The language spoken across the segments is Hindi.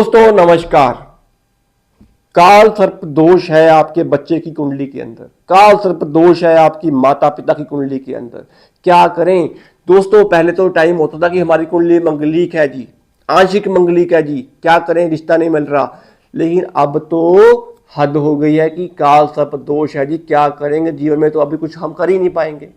दोस्तों नमस्कार। काल सर्प दोष है आपके बच्चे की कुंडली के अंदर, काल सर्प दोष है आपकी माता पिता की कुंडली के अंदर। क्या करें दोस्तों? पहले तो टाइम होता था कि हमारी कुंडली मंगलिक है जी, आंशिक मंगलिक है जी, क्या करें रिश्ता नहीं मिल रहा। लेकिन अब तो हद हो गई है कि काल सर्प दोष है जी, क्या करेंगे जीवन में, तो अभी कुछ हम कर ही नहीं पाएंगे।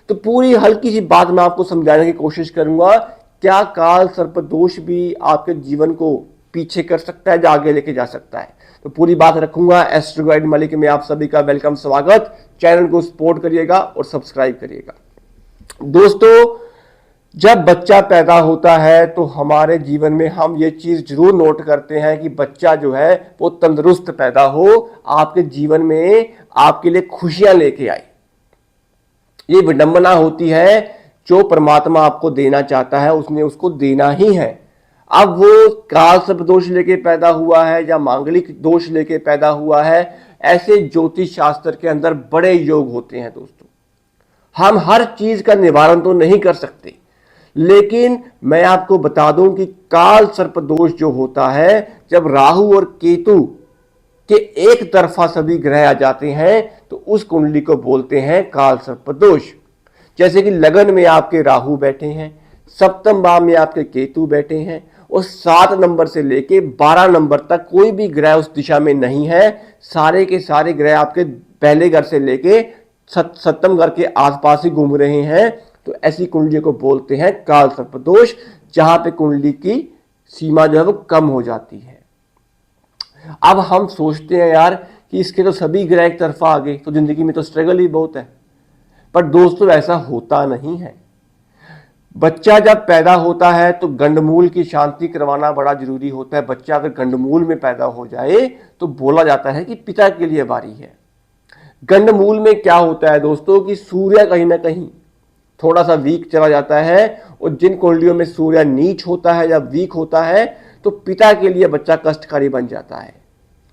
तो पूरी हल्की सी बात मैं आपको समझाने की कोशिश करूंगा। क्या काल सर्प दोष भी आपके जीवन को पीछे कर सकता है या आगे लेके जा सकता है? तो पूरी बात रखूंगा। एस्ट्रो गाइड मलिक में आप सभी का वेलकम, स्वागत। चैनल को सपोर्ट करिएगा और सब्सक्राइब करिएगा। दोस्तों, जब बच्चा पैदा होता है तो हमारे जीवन में हम ये चीज जरूर नोट करते हैं कि बच्चा जो है वो तंदुरुस्त पैदा हो, आपके जीवन में आपके लिए खुशियां लेके आए। ये विडंबना होती है, जो परमात्मा आपको देना चाहता है उसने उसको देना ही है। अब वो काल सर्प दोष लेके पैदा हुआ है या मांगलिक दोष लेके पैदा हुआ है, ऐसे ज्योतिष शास्त्र के अंदर बड़े योग होते हैं दोस्तों। हम हर चीज का निवारण तो नहीं कर सकते, लेकिन मैं आपको बता दूं कि काल सर्प दोष जो होता है, जब राहु और केतु के एक तरफा सभी ग्रह आ जाते हैं तो उस कुंडली को बोलते हैं काल सर्प दोष। जैसे कि लगन में आपके राहु बैठे हैं, सप्तम भाव में आपके केतु बैठे हैं और 7 नंबर से लेके 12 नंबर तक कोई भी ग्रह उस दिशा में नहीं है। सारे के सारे ग्रह आपके पहले घर से लेके सप्तम घर के आसपास ही घूम रहे हैं, तो ऐसी कुंडली को बोलते हैं काल सर्प दोष, जहां पे कुंडली की सीमा जो है वो कम हो जाती है। अब हम सोचते हैं यार कि इसके तो सभी ग्रह एक तरफा आ गए तो जिंदगी में तो स्ट्रगल ही बहुत है, पर दोस्तों ऐसा होता नहीं है। बच्चा जब पैदा होता है तो गंडमूल की शांति करवाना बड़ा जरूरी होता है। बच्चा अगर गंडमूल में पैदा हो जाए तो बोला जाता है कि पिता के लिए बारी है। गंडमूल में क्या होता है दोस्तों कि सूर्य कहीं ना कहीं थोड़ा सा वीक चला जाता है, और जिन कुंडलियों में सूर्य नीच होता है या वीक होता है तो पिता के लिए बच्चा कष्टकारी बन जाता है।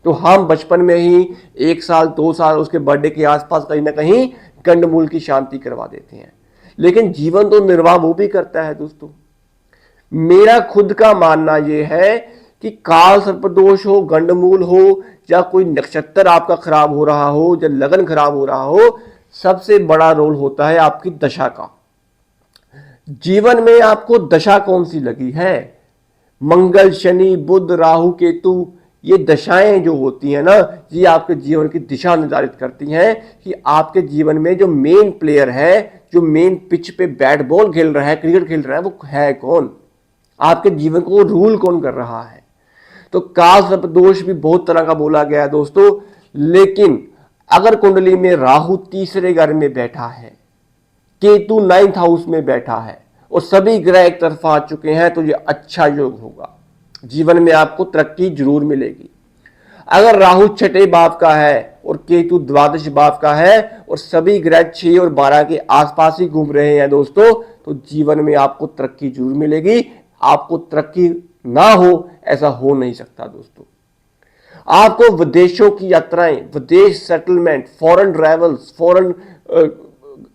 तो हम बचपन में ही 1 साल 2 साल उसके बर्थडे के आसपास कहीं ना कहीं गंडमूल की शांति करवा देते हैं, लेकिन जीवन तो निर्वाह वो भी करता है दोस्तों। मेरा खुद का मानना यह है कि काल सर्पदोष हो, गंडमूल हो, या कोई नक्षत्र आपका खराब हो रहा हो या लगन खराब हो रहा हो, सबसे बड़ा रोल होता है आपकी दशा का। जीवन में आपको दशा कौन सी लगी है? मंगल, शनि, बुध, राहु, केतु, ये दशाएं जो होती हैं ना, ये आपके जीवन की दिशा निर्धारित करती हैं कि आपके जीवन में जो मेन प्लेयर है, जो मेन पिच पे बैट बॉल खेल रहा है, क्रिकेट खेल रहा है, वो है कौन? आपके जीवन को रूल कौन कर रहा है? तो काल सर्प दोष भी बहुत तरह का बोला गया है दोस्तों, लेकिन अगर कुंडली में राहु तीसरे घर में बैठा है, केतु 9th हाउस में बैठा है और सभी ग्रह एक तरफा आ चुके हैं, तो ये अच्छा योग होगा। जीवन में आपको तरक्की जरूर मिलेगी। अगर राहु 6ठे भाव का है और केतु द्वादश भाव का है और सभी ग्रह 6 और 12 के आसपास ही घूम रहे हैं दोस्तों, तो जीवन में आपको तरक्की जरूर मिलेगी। आपको तरक्की ना हो ऐसा हो नहीं सकता दोस्तों। आपको विदेशों की यात्राएं, विदेश settlement, foreign travels, foreign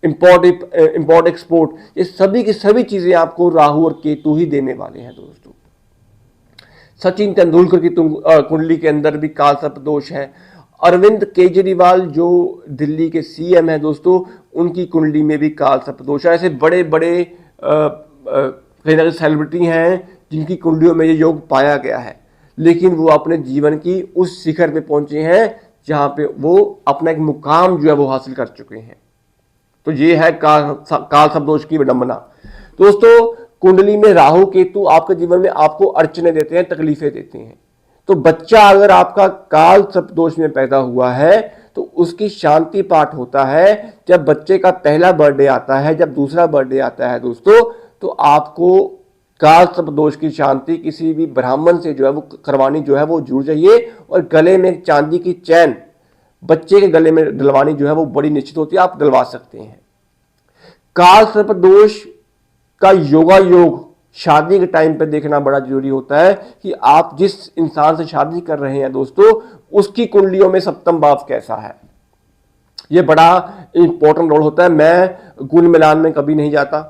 import export, ये सभी की सभी चीजें आपको राहु और केतु ही देने वाले हैं दोस्तों। सचिन तेंदुलकर की कुंडली के अंदर भी काल सर्प दोष है। अरविंद केजरीवाल जो दिल्ली के सीएम है दोस्तों, उनकी कुंडली में भी काल सर्प दोष है। ऐसे बड़े बड़े कहीं ना कहीं सेलिब्रिटी हैं जिनकी कुंडलियों में ये योग पाया गया है, लेकिन वो अपने जीवन की उस शिखर पे पहुंचे हैं जहां पे वो अपना एक मुकाम जो है वो हासिल कर चुके हैं। तो ये है काल सर्प दोष की विडंबना दोस्तों। कुंडली में राहु केतु आपके जीवन में आपको अड़चने देते हैं, तकलीफें देते हैं। तो बच्चा अगर आपका काल सर्प दोष में पैदा हुआ है तो उसकी शांति पाठ होता है जब बच्चे का पहला बर्थडे आता है, जब दूसरा बर्थडे आता है दोस्तों, तो आपको काल सर्प दोष की शांति किसी भी ब्राह्मण से जो है वो करवानी जो है वो जरूर चाहिए। और गले में चांदी की चैन बच्चे के गले में डलवानी जो है वो बड़ी निश्चित होती है, आप डलवा सकते हैं। काल सर्प दोष का योगा योग शादी के टाइम पे देखना बड़ा जरूरी होता है कि आप जिस इंसान से शादी कर रहे हैं दोस्तों, उसकी कुंडलियों में सप्तम भाव कैसा है, ये बड़ा इंपॉर्टेंट रोल होता है। मैं गुण मिलान में कभी नहीं जाता,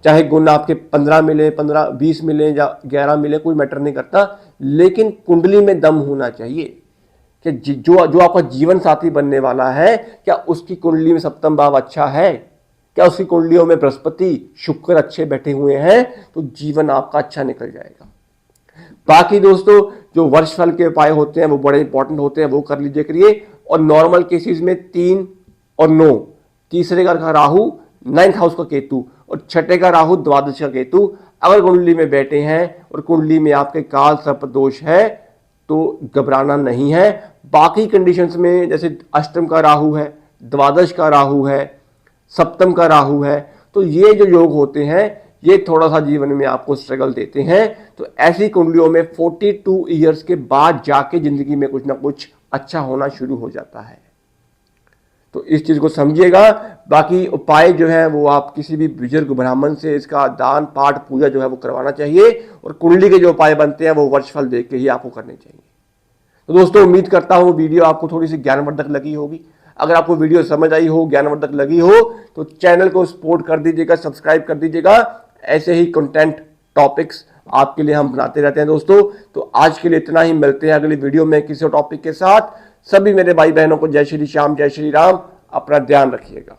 चाहे गुण आपके 15 मिले, 15 20 मिले या 11 मिले, कोई मैटर नहीं करता। लेकिन कुंडली में दम होना चाहिए कि जो आपका जीवन साथी बनने वाला है, क्या उसकी कुंडली में सप्तम भाव अच्छा है, क्या उसकी कुंडलियों में बृहस्पति शुक्र अच्छे बैठे हुए हैं, तो जीवन आपका अच्छा निकल जाएगा। बाकी दोस्तों जो वर्षफल के उपाय होते हैं वो बड़े इंपॉर्टेंट होते हैं, वो कर लीजिए करिए। और नॉर्मल केसेस में 3 और 9, तीसरे घर का राहु, 9th हाउस का केतु और छठे का राहु, द्वादश का केतु अगर कुंडली में बैठे हैं और कुंडली में आपके काल सर्प दोष है तो घबराना नहीं है। बाकी कंडीशंस में जैसे अष्टम का राहु है, द्वादश का राहु है, सप्तम का राहु है, तो ये जो योग होते हैं ये थोड़ा सा जीवन में आपको स्ट्रगल देते हैं। तो ऐसी कुंडलियों में 42 ईयर्स के बाद जाके जिंदगी में कुछ ना कुछ अच्छा होना शुरू हो जाता है। तो इस चीज को समझिएगा। बाकी उपाय जो है वो आप किसी भी बुजुर्ग ब्राह्मण से इसका दान पाठ पूजा जो है वो करवाना चाहिए, और कुंडली के जो उपाय बनते हैं वो वर्षफल देख के ही आपको करने चाहिए। तो दोस्तों उम्मीद करता हूँ वीडियो आपको थोड़ी सी ज्ञानवर्धक लगी होगी। अगर आपको वीडियो समझ आई हो, ज्ञानवर्धक लगी हो, तो चैनल को सपोर्ट कर दीजिएगा, सब्सक्राइब कर दीजिएगा। ऐसे ही कंटेंट टॉपिक्स आपके लिए हम बनाते रहते हैं दोस्तों। तो आज के लिए इतना ही, मिलते हैं अगली वीडियो में किसी टॉपिक के साथ। सभी मेरे भाई बहनों को जय श्री श्याम, जय श्री राम। अपना ध्यान रखिएगा।